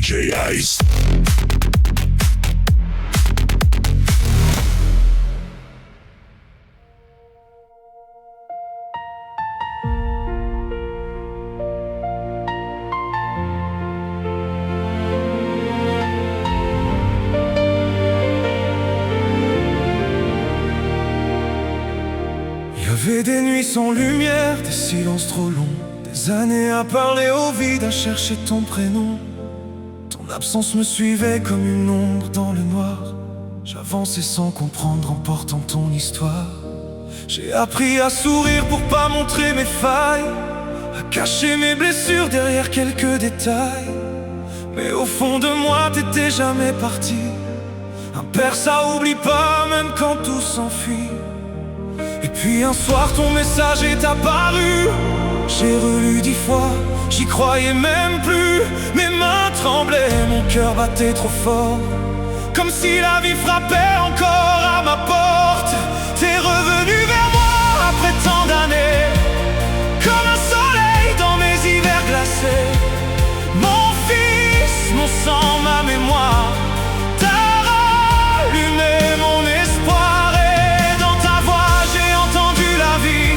DJ Ice. Il y avait des nuits sans lumière, des silences trop longs, des années à parler au vide, à chercher ton prénom. Ton absence me suivait comme une ombre dans le noir. J'avançais sans comprendre en portant ton histoire. J'ai appris à sourire pour pas montrer mes failles, à cacher mes blessures derrière quelques détails. Mais au fond de moi t'étais jamais parti. Un père ça oublie pas même quand tout s'enfuit. Et puis un soir ton message est apparu. J'ai relu 10 fois, j'y croyais même plus. Mes mains tremblaient, mon cœur battait trop fort, comme si la vie frappait encore à ma porte. T'es revenu vers moi après tant d'années, comme un soleil dans mes hivers glacés. Mon fils, mon sang, ma mémoire, t'as rallumé mon espoir. Et dans ta voix j'ai entendu la vie,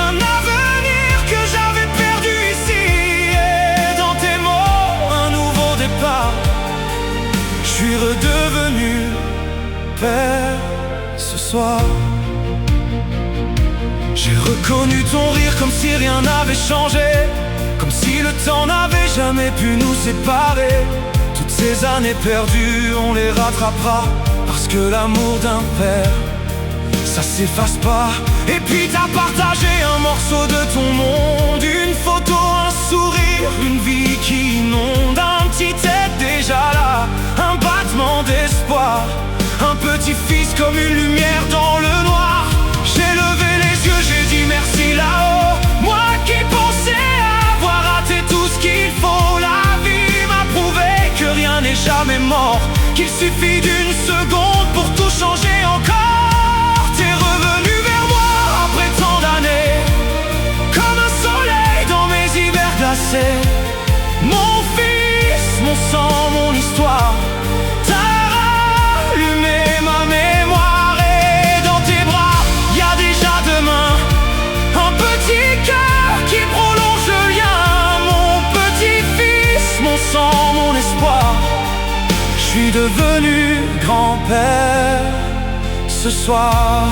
un avenir que j'avais perdu ici. Et dans tes mots, un nouveau départ. Je suis redevenu père ce soir. J'ai reconnu ton rire comme si rien n'avait changé, comme si le temps n'avait jamais pu nous séparer. Toutes ces années perdues, on les rattrapera, parce que l'amour d'un père, ça s'efface pas. Et puis t'as partagé un morceau de ton monde, une photo, un sourire, une vie qui inonde. Un petit être déjà là, un battement d'espoir, un petit fils comme une lumière dans le noir. J'ai levé les yeux, j'ai dit merci là-haut. Moi qui pensais avoir raté tout ce qu'il faut. La vie m'a prouvé que rien n'est jamais mort, qu'il suffit d'une seconde pour tout changer encore. T'es revenu vers moi après tant d'années, comme un soleil dans mes hivers glacés. Mon fils, mon sang, mon histoire, t'as rallumé ma mémoire. Et dans tes bras, y a déjà demain, un petit cœur qui prolonge le lien. Mon petit fils, mon sang, mon espoir, je suis devenu grand-père ce soir.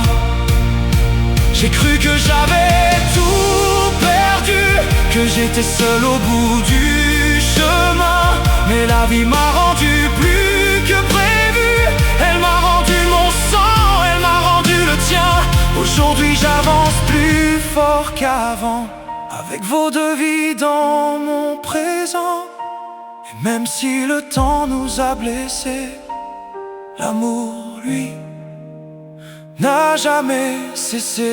J'ai cru que j'avais tout perdu, que j'étais seul au bout du chemin. Mais la vie m'a rendu plus que prévu. Elle m'a rendu mon sang, elle m'a rendu le tien. Aujourd'hui j'avance plus fort qu'avant, avec vos deux vies dans mon présent. Et même si le temps nous a blessés, l'amour, lui, n'a jamais cessé.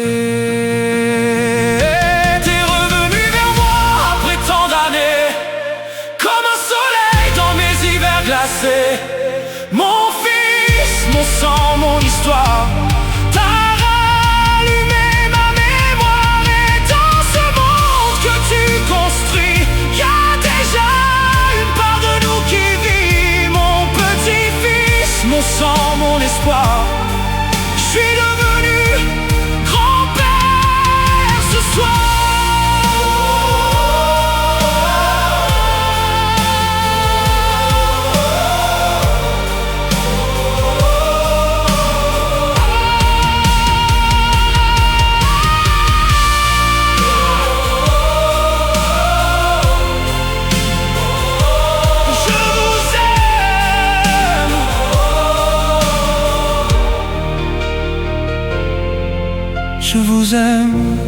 T'es revenu vers moi après tant d'années, comme un soleil dans mes hivers glacés. Mon fils, mon sang, mon histoire, t'as rallumé ma mémoire. Et dans ce monde que tu construis, y a déjà une part de nous qui vit. Mon petit fils, mon sang, mon espoir, je suis devenu grand-père ce soir. Je vous aime.